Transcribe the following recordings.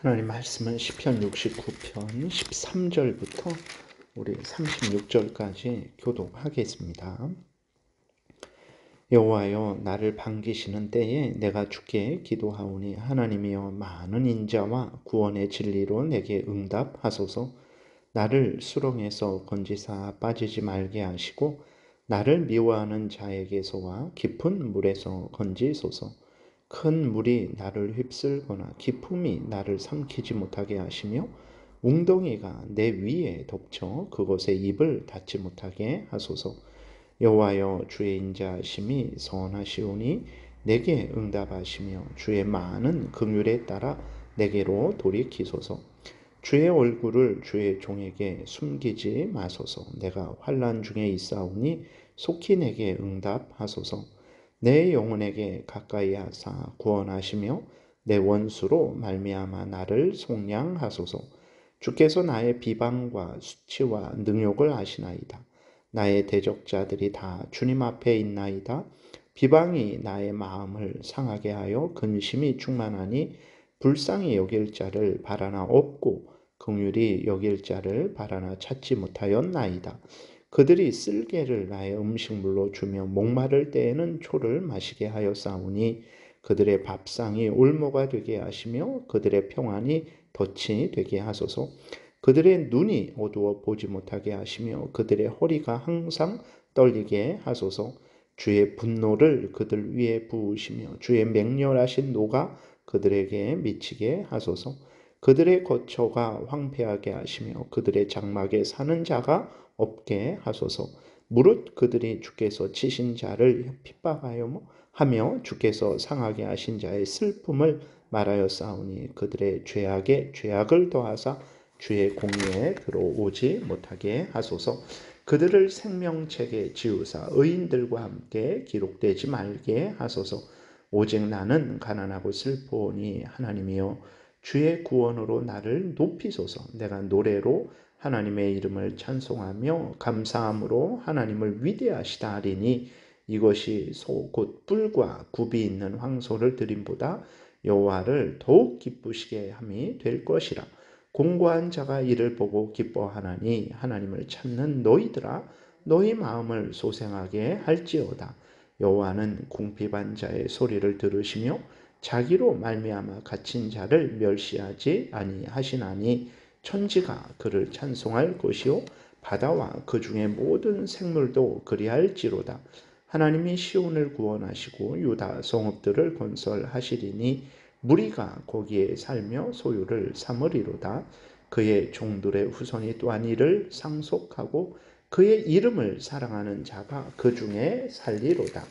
하나님 말씀은 시편 69편 13절부터 우리 36절까지 교독하겠습니다. 여호와여, 나를 반기시는 때에 내가 주께 기도하오니 하나님이여, 많은 인자와 구원의 진리로 내게 응답하소서. 나를 수렁에서 건지사 빠지지 말게 하시고 나를 미워하는 자에게서와 깊은 물에서 건지소서. 큰 물이 나를 휩쓸거나 깊음이 나를 삼키지 못하게 하시며 웅덩이가 내 위에 덮쳐 그곳에 입을 닫지 못하게 하소서. 여호와여, 주의 인자하심이 선하시오니 내게 응답하시며 주의 많은 긍휼에 따라 내게로 돌이키소서. 주의 얼굴을 주의 종에게 숨기지 마소서. 내가 환난 중에 있사오니 속히 내게 응답하소서. 내 영혼에게 가까이 하사 구원하시며 내 원수로 말미암아 나를 속량하소서. 주께서 나의 비방과 수치와 능욕을 아시나이다. 나의 대적자들이 다 주님 앞에 있나이다. 비방이 나의 마음을 상하게 하여 근심이 충만하니 불쌍히 여길 자를 바라나 없고 긍휼히 여길 자를 바라나 찾지 못하였나이다. 그들이 쓸개를 나의 음식물로 주며 목마를 때에는 초를 마시게 하였사오니 그들의 밥상이 올모가 되게 하시며 그들의 평안이 덫이 되게 하소서. 그들의 눈이 어두워 보지 못하게 하시며 그들의 허리가 항상 떨리게 하소서. 주의 분노를 그들 위에 부으시며 주의 맹렬하신 노가 그들에게 미치게 하소서. 그들의 거처가 황폐하게 하시며 그들의 장막에 사는 자가 없게 하소서. 무릇 그들이 주께서 치신 자를 핍박하여 하며 주께서 상하게 하신 자의 슬픔을 말하였사오니 그들의 죄악에 죄악을 더하사 주의 공의에 들어오지 못하게 하소서. 그들을 생명책에 지우사 의인들과 함께 기록되지 말게 하소서. 오직 나는 가난하고 슬프오니 하나님이여, 주의 구원으로 나를 높이소서. 내가 노래로 하나님의 이름을 찬송하며 감사함으로 하나님을 위대하시다 하리니 이것이 소 곧 뿔과 굽이 있는 황소를 드림보다 여호와를 더욱 기쁘시게 함이 될 것이라. 공고한 자가 이를 보고 기뻐하나니 하나님을 찾는 너희들아, 너희 마음을 소생하게 할지어다. 여호와는 궁핍한 자의 소리를 들으시며 자기로 말미암아 갇힌 자를 멸시하지 아니하시나니 천지가 그를 찬송할 것이요 바다와 그 중에 모든 생물도 그리할지로다. 하나님이 시온을 구원하시고 유다 성읍들을 건설하시리니 무리가 거기에 살며 소유를 삼으리로다. 그의 종들의 후손이 또한 이를 상속하고 그의 이름을 사랑하는 자가 그 중에 살리로다.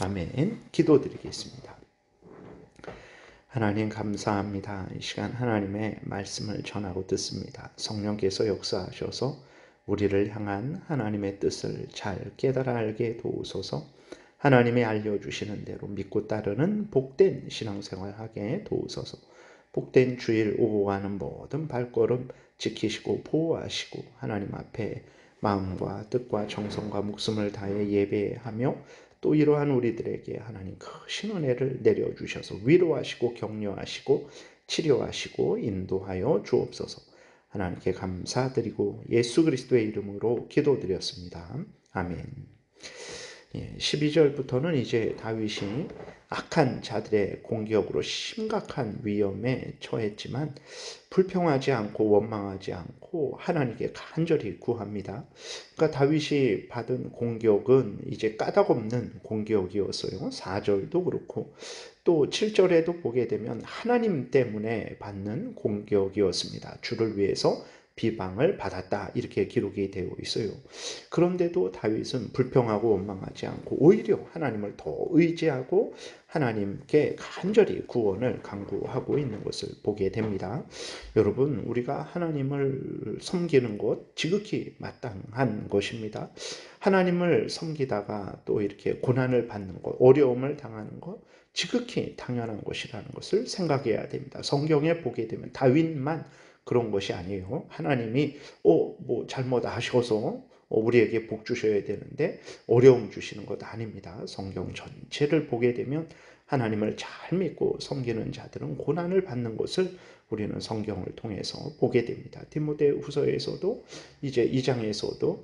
아멘. 기도드리겠습니다. 하나님 감사합니다. 이 시간 하나님의 말씀을 전하고 듣습니다. 성령께서 역사하셔서 우리를 향한 하나님의 뜻을 잘 깨달아 알게 도우소서. 하나님이 알려주시는 대로 믿고 따르는 복된 신앙생활 하게 도우소서. 복된 주일 오고 가는 모든 발걸음 지키시고 보호하시고 하나님 앞에 마음과 뜻과 정성과 목숨을 다해 예배하며 또 이러한 우리들에게 하나님 크신 은혜를 내려주셔서 위로하시고 격려하시고 치료하시고 인도하여 주옵소서. 하나님께 감사드리고 예수 그리스도의 이름으로 기도드렸습니다. 아멘. 12절부터는 이제 다윗이 악한 자들의 공격으로 심각한 위험에 처했지만 불평하지 않고 원망하지 않고 하나님께 간절히 구합니다. 그러니까 다윗이 받은 공격은 이제 까닭없는 공격이었어요. 4절도 그렇고 또 7절에도 보게 되면 하나님 때문에 받는 공격이었습니다. 주를 위해서 비방을 받았다, 이렇게 기록이 되어 있어요. 그런데도 다윗은 불평하고 원망하지 않고 오히려 하나님을 더 의지하고 하나님께 간절히 구원을 간구하고 있는 것을 보게 됩니다. 여러분, 우리가 하나님을 섬기는 것 지극히 마땅한 것입니다. 하나님을 섬기다가 또 이렇게 고난을 받는 것, 어려움을 당하는 것 지극히 당연한 것이라는 것을 생각해야 됩니다. 성경에 보게 되면 다윗만 그런 것이 아니에요. 하나님이 뭐 잘못하셔서 우리에게 복 주셔야 되는데 어려움 주시는 것 아닙니다. 성경 전체를 보게 되면 하나님을 잘 믿고 섬기는 자들은 고난을 받는 것을 우리는 성경을 통해서 보게 됩니다. 디모데후서에서도 이제 2장에서도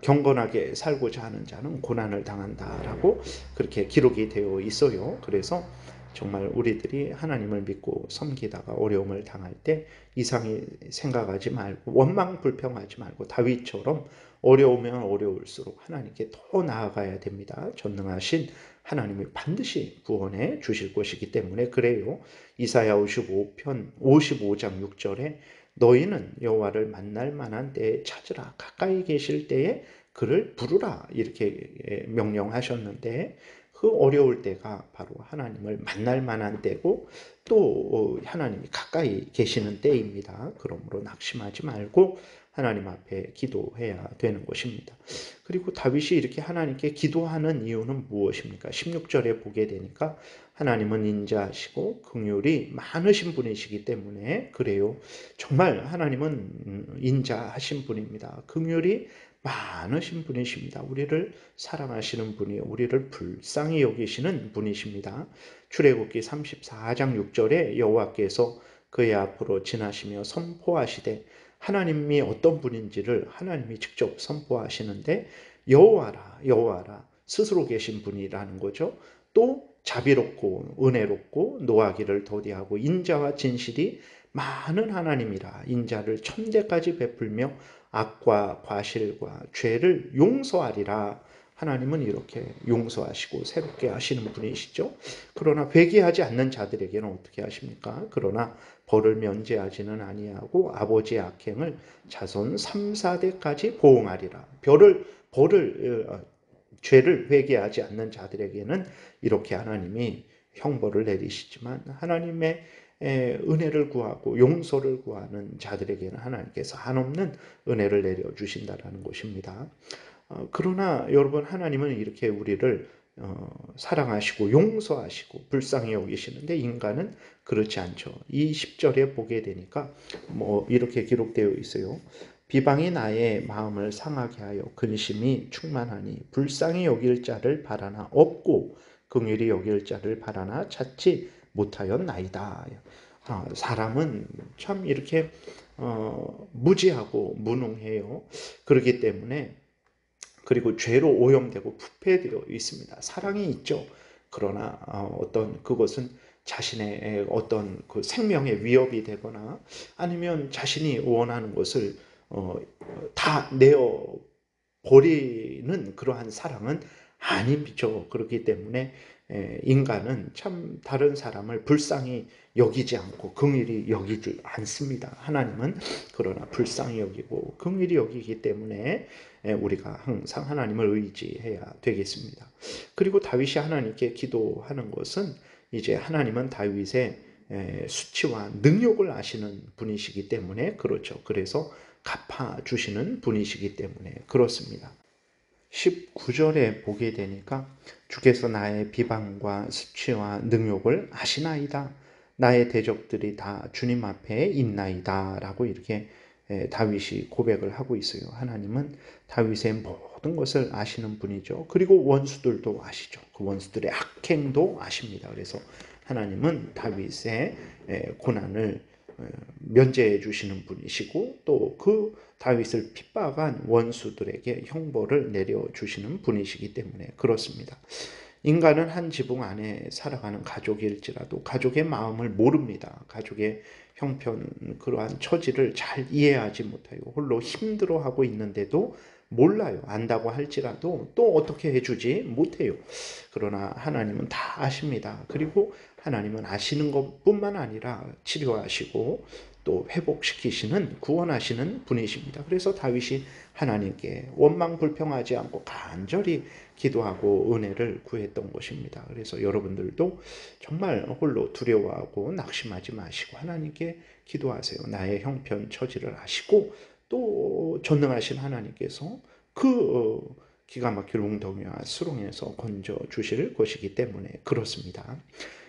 경건하게 살고자 하는 자는 고난을 당한다라고 그렇게 기록이 되어 있어요. 그래서 정말 우리들이 하나님을 믿고 섬기다가 어려움을 당할 때 이상히 생각하지 말고 원망 불평하지 말고 다윗처럼 어려우면 어려울수록 하나님께 더 나아가야 됩니다. 전능하신 하나님이 반드시 구원해 주실 것이기 때문에 그래요. 이사야 55장 6절에 너희는 여호와를 만날 만한 때에 찾으라. 가까이 계실 때에 그를 부르라. 이렇게 명령하셨는데 그 어려울 때가 바로 하나님을 만날 만한 때고 또 하나님이 가까이 계시는 때입니다. 그러므로 낙심하지 말고 하나님 앞에 기도해야 되는 것입니다. 그리고 다윗이 이렇게 하나님께 기도하는 이유는 무엇입니까? 16절에 보게 되니까 하나님은 인자하시고 긍휼이 많으신 분이시기 때문에 그래요. 정말 하나님은 인자하신 분입니다. 긍휼이 많으신 분이십니다. 우리를 사랑하시는 분이요, 우리를 불쌍히 여기시는 분이십니다. 출애굽기 34장 6절에 여호와께서 그의 앞으로 지나시며 선포하시되 하나님이 어떤 분인지를 하나님이 직접 선포하시는데 여호와라 여호와라 스스로 계신 분이라는 거죠. 또 자비롭고 은혜롭고 노하기를 더디하고 인자와 진실이 많은 하나님이라. 인자를 천대까지 베풀며 악과 과실과 죄를 용서하리라. 하나님은 이렇게 용서하시고 새롭게 하시는 분이시죠. 그러나 회개하지 않는 자들에게는 어떻게 하십니까? 그러나 벌을 면제하지는 아니하고 아버지의 악행을 자손 3, 4대까지 보응하리라. 죄를 회개하지 않는 자들에게는 이렇게 하나님이 형벌을 내리시지만 하나님의 은혜를 구하고 용서를 구하는 자들에게는 하나님께서 한없는 은혜를 내려주신다는 것입니다. 그러나 여러분, 하나님은 이렇게 우리를 사랑하시고 용서하시고 불쌍히 여기시는데 인간은 그렇지 않죠. 이 10절에 보게 되니까 이렇게 기록되어 있어요. 비방이 나의 마음을 상하게 하여 근심이 충만하니 불쌍히 여길 자를 바라나 없고 긍휼히 여길 자를 바라나 찾지 못하였나이다. 사람은 참 이렇게 무지하고 무능해요. 그렇기 때문에 그리고 죄로 오염되고 부패되어 있습니다. 사랑이 있죠. 그러나 그것은 자신의 어떤 그 생명의 위협이 되거나 아니면 자신이 원하는 것을 다 내어 버리는 그러한 사랑은 아니죠. 그렇기 때문에 인간은 참 다른 사람을 불쌍히 여기지 않고 긍휼히 여기지 않습니다. 하나님은 그러나 불쌍히 여기고 긍휼히 여기기 때문에 우리가 항상 하나님을 의지해야 되겠습니다. 그리고 다윗이 하나님께 기도하는 것은 이제 하나님은 다윗의 수치와 능욕을 아시는 분이시기 때문에 그렇죠. 그래서 갚아주시는 분이시기 때문에 그렇습니다. 19절에 보게 되니까 주께서 나의 비방과 수치와 능욕을 아시나이다. 나의 대적들이 다 주님 앞에 있나이다. 라고 이렇게 다윗이 고백을 하고 있어요. 하나님은 다윗의 모든 것을 아시는 분이죠. 그리고 원수들도 아시죠. 그 원수들의 악행도 아십니다. 그래서 하나님은 다윗의 고난을 면제해 주시는 분이시고 또 그 다윗을 핍박한 원수들에게 형벌을 내려주시는 분이시기 때문에 그렇습니다. 인간은 한 지붕 안에 살아가는 가족일지라도 가족의 마음을 모릅니다. 가족의 형편, 그러한 처지를 잘 이해하지 못하고 홀로 힘들어하고 있는데도 몰라요. 안다고 할지라도 또 어떻게 해주지 못해요. 그러나 하나님은 다 아십니다. 그리고 하나님은 아시는 것뿐만 아니라 치료하시고 또 회복시키시는 구원하시는 분이십니다. 그래서 다윗이 하나님께 원망 불평하지 않고 간절히 기도하고 은혜를 구했던 것입니다. 그래서 여러분들도 정말 홀로 두려워하고 낙심하지 마시고 하나님께 기도하세요. 나의 형편 처지를 아시고 또 전능하신 하나님께서 기가 막힐 웅덩이와 수렁에서 건져 주실 것이기 때문에 그렇습니다.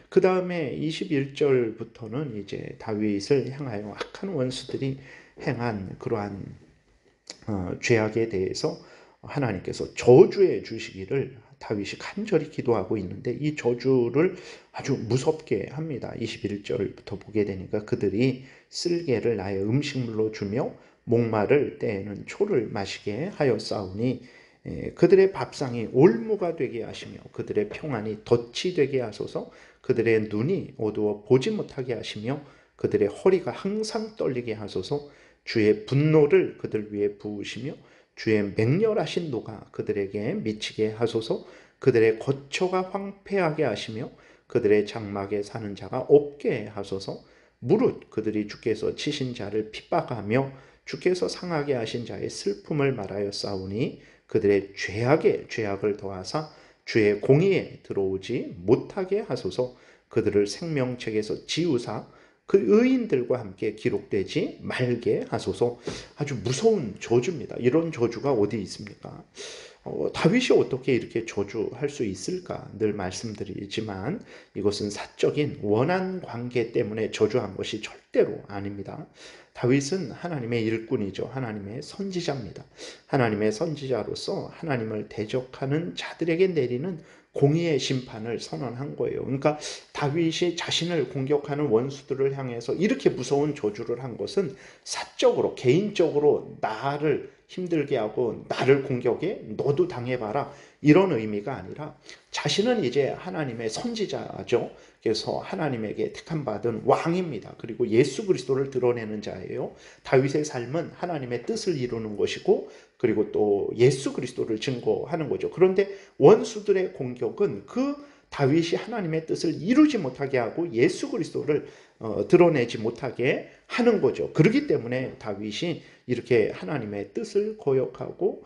그 다음에 21절부터는 이제 다윗을 향하여 악한 원수들이 행한 그러한 죄악에 대해서 하나님께서 저주해 주시기를 다윗이 간절히 기도하고 있는데 이 저주를 아주 무섭게 합니다. 21절부터 보게 되니까 그들이 쓸개를 나의 음식물로 주며 목마를 때에는 초를 마시게 하였사오니 그들의 밥상이 올무가 되게 하시며 그들의 평안이 덫이 되게 하소서. 그들의 눈이 어두워 보지 못하게 하시며 그들의 허리가 항상 떨리게 하소서. 주의 분노를 그들 위에 부으시며 주의 맹렬하신 노가 그들에게 미치게 하소서. 그들의 거처가 황폐하게 하시며 그들의 장막에 사는 자가 없게 하소서. 무릇 그들이 주께서 치신 자를 핍박하며 주께서 상하게 하신 자의 슬픔을 말하였사오니 그들의 죄악에 죄악을 더하사 주의 공의에 들어오지 못하게 하소서. 그들을 생명책에서 지우사 그 의인들과 함께 기록되지 말게 하소서. 아주 무서운 저주입니다. 이런 저주가 어디 있습니까? 다윗이 어떻게 이렇게 저주할 수 있을까 늘 말씀드리지만 이것은 사적인 원한 관계 때문에 저주한 것이 절대로 아닙니다. 다윗은 하나님의 일꾼이죠. 하나님의 선지자입니다. 하나님의 선지자로서 하나님을 대적하는 자들에게 내리는 공의의 심판을 선언한 거예요. 그러니까 다윗이 자신을 공격하는 원수들을 향해서 이렇게 무서운 저주를 한 것은 사적으로 개인적으로 나를 힘들게 하고 나를 공격해 너도 당해봐라 이런 의미가 아니라 자신은 이제 하나님의 선지자죠. 그래서 하나님에게 택함받은 왕입니다. 그리고 예수 그리스도를 드러내는 자예요. 다윗의 삶은 하나님의 뜻을 이루는 것이고 그리고 또 예수 그리스도를 증거하는 거죠. 그런데 원수들의 공격은 그 다윗이 하나님의 뜻을 이루지 못하게 하고 예수 그리스도를 드러내지 못하게 하는 거죠. 그렇기 때문에 다윗이 이렇게 하나님의 뜻을 거역하고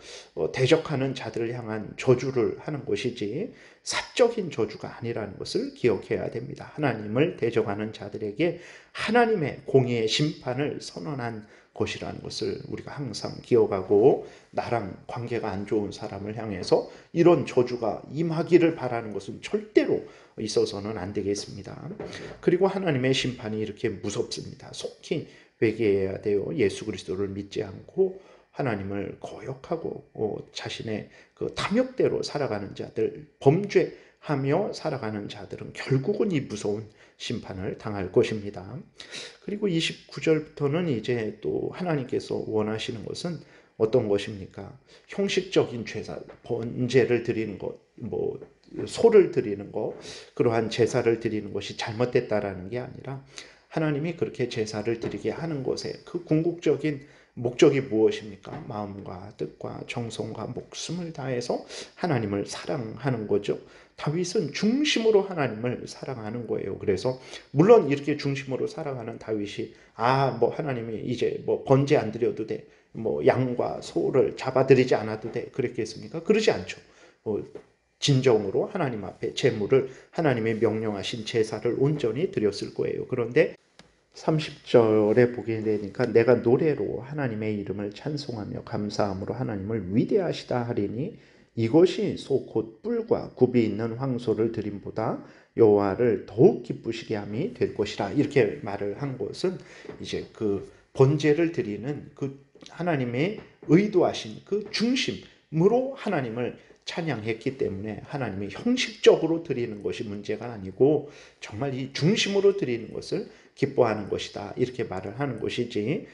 대적하는 자들을 향한 저주를 하는 것이지 사적인 저주가 아니라는 것을 기억해야 됩니다. 하나님을 대적하는 자들에게 하나님의 공의의 심판을 선언한 것이라는 것을 우리가 항상 기억하고 나랑 관계가 안 좋은 사람을 향해서 이런 저주가 임하기를 바라는 것은 절대로 있어서는 안 되겠습니다. 그리고 하나님의 심판이 이렇게 무섭습니다. 속히 회개해야 돼요. 예수 그리스도를 믿지 않고 하나님을 거역하고 자신의 그 탐욕대로 살아가는 자들, 범죄하며 살아가는 자들은 결국은 이 무서운 심판을 당할 것입니다. 그리고 29절부터는 이제 또 하나님께서 원하시는 것은 어떤 것입니까? 형식적인 제사, 번제를 드리는 것, 소를 드리는 것, 그러한 제사를 드리는 것이 잘못됐다라는 게 아니라 하나님이 그렇게 제사를 드리게 하는 것에 그 궁극적인 목적이 무엇입니까? 마음과 뜻과 정성과 목숨을 다해서 하나님을 사랑하는 거죠. 다윗은 중심으로 하나님을 사랑하는 거예요. 그래서 물론 이렇게 중심으로 사랑하는 다윗이 하나님이 이제 번제 안 드려도 돼. 양과 소를 잡아드리지 않아도 돼. 그랬겠습니까? 그러지 않죠. 진정으로 하나님 앞에 제물을 하나님의 명령하신 제사를 온전히 드렸을 거예요. 그런데 30절에 보게 되니까 내가 노래로 하나님의 이름을 찬송하며 감사함으로 하나님을 위대하시다 하리니 이것이 소 곧 뿔과 굽이 있는 황소를 드림보다 여호와를 더욱 기쁘시게 함이 될 것이라 이렇게 말을 한 것은 이제 그 번제를 드리는 그 하나님의 의도하신 그 중심으로 하나님을 찬양했기 때문에 하나님이 형식적으로 드리는 것이 문제가 아니고 정말 이 중심으로 드리는 것을 기뻐하는 것이다 이렇게 말을 하는 것이지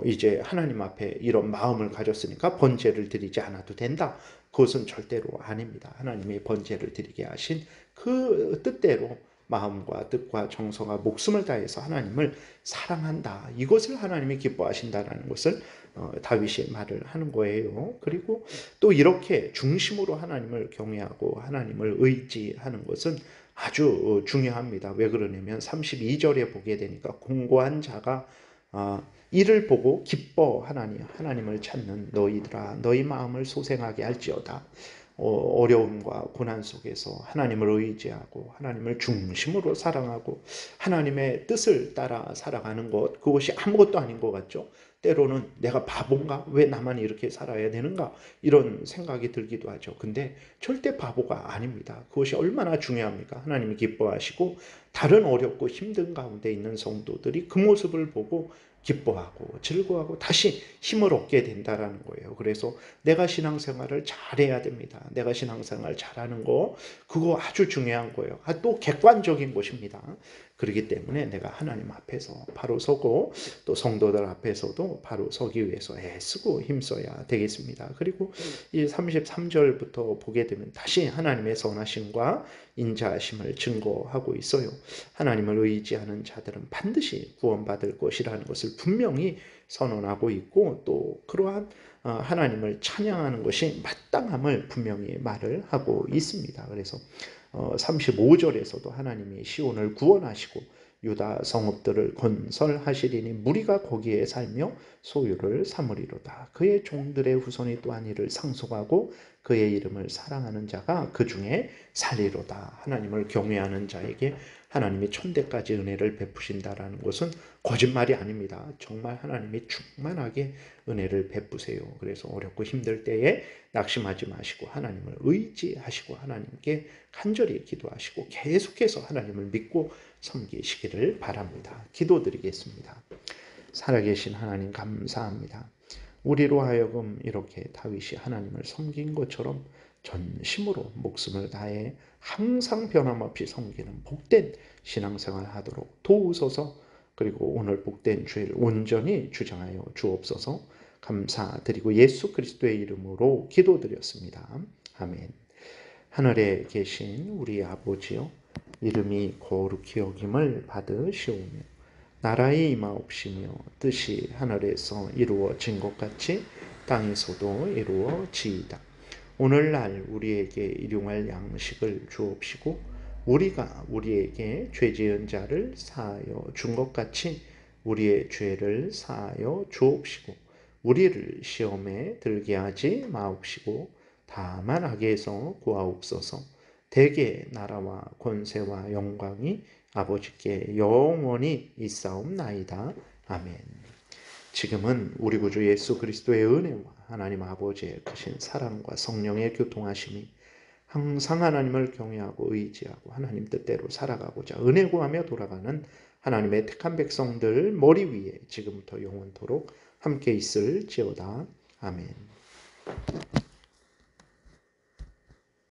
이제 하나님 앞에 이런 마음을 가졌으니까 번제를 드리지 않아도 된다 그것은 절대로 아닙니다. 하나님이 번제를 드리게 하신 그 뜻대로 마음과 뜻과 정성과 목숨을 다해서 하나님을 사랑한다 이것을 하나님이 기뻐하신다는 것을 다윗이 말을 하는 거예요. 그리고 또 이렇게 중심으로 하나님을 경외하고 하나님을 의지하는 것은 아주 중요합니다. 왜 그러냐면 32절에 보게 되니까 공고한 자가 이를 보고 기뻐하나니 하나님을 찾는 너희들아 너희 마음을 소생하게 할지어다. 어려움과 고난 속에서 하나님을 의지하고 하나님을 중심으로 사랑하고 하나님의 뜻을 따라 살아가는 것 그것이 아무것도 아닌 것 같죠. 때로는 내가 바본가? 왜 나만 이렇게 살아야 되는가? 이런 생각이 들기도 하죠. 근데 절대 바보가 아닙니다. 그것이 얼마나 중요합니까? 하나님이 기뻐하시고 다른 어렵고 힘든 가운데 있는 성도들이 그 모습을 보고 기뻐하고 즐거워하고 다시 힘을 얻게 된다라는 거예요. 그래서 내가 신앙생활을 잘해야 됩니다. 내가 신앙생활 잘하는 거 그거 아주 중요한 거예요. 또 객관적인 것입니다. 그렇기 때문에 내가 하나님 앞에서 바로 서고 또 성도들 앞에서도 바로 서기 위해서 애쓰고 힘써야 되겠습니다. 그리고 이 33절부터 보게 되면 다시 하나님의 선하심과 인자하심을 증거하고 있어요. 하나님을 의지하는 자들은 반드시 구원받을 것이라는 것을 분명히 선언하고 있고 또 그러한 하나님을 찬양하는 것이 마땅함을 분명히 말을 하고 있습니다. 그래서 35절에서도 하나님이 시온을 구원하시고 유다 성읍들을 건설하시리니 무리가 거기에 살며 소유를 삼으리로다. 그의 종들의 후손이 또한 이를 상속하고 그의 이름을 사랑하는 자가 그 중에 살리로다. 하나님을 경외하는 자에게 하나님이 천대까지 은혜를 베푸신다라는 것은 거짓말이 아닙니다. 정말 하나님이 충만하게 은혜를 베푸세요. 그래서 어렵고 힘들 때에 낙심하지 마시고 하나님을 의지하시고 하나님께 간절히 기도하시고 계속해서 하나님을 믿고 섬기시기를 바랍니다. 기도드리겠습니다. 살아계신 하나님 감사합니다. 우리로 하여금 이렇게 다윗이 하나님을 섬긴 것처럼 전심으로 목숨을 다해 항상 변함없이 섬기는 복된 신앙생활 하도록 도우소서. 그리고 오늘 복된 주일 온전히 주장하여 주옵소서. 감사드리고 예수 그리스도의 이름으로 기도드렸습니다. 아멘. 하늘에 계신 우리 아버지여, 이름이 거룩히 여김을 받으시오며 나라의 임하옵시며 뜻이 하늘에서 이루어진 것 같이 땅에서도 이루어지이다. 오늘날 우리에게 일용할 양식을 주옵시고 우리가 우리에게 죄 지은 자를 사하여 준 것 같이 우리의 죄를 사하여 주옵시고 우리를 시험에 들게 하지 마옵시고 다만 악에서 구하옵소서. 대개 나라와 권세와 영광이 아버지께 영원히 있사옵나이다. 아멘. 지금은 우리 구주 예수 그리스도의 은혜와 하나님 아버지의 크신 사랑과 성령의 교통하심이 항상 하나님을 경외하고 의지하고 하나님 뜻대로 살아가고자 은혜 구하며 돌아가는 하나님의 택한 백성들 머리 위에 지금부터 영원토록 함께 있을지어다. 아멘.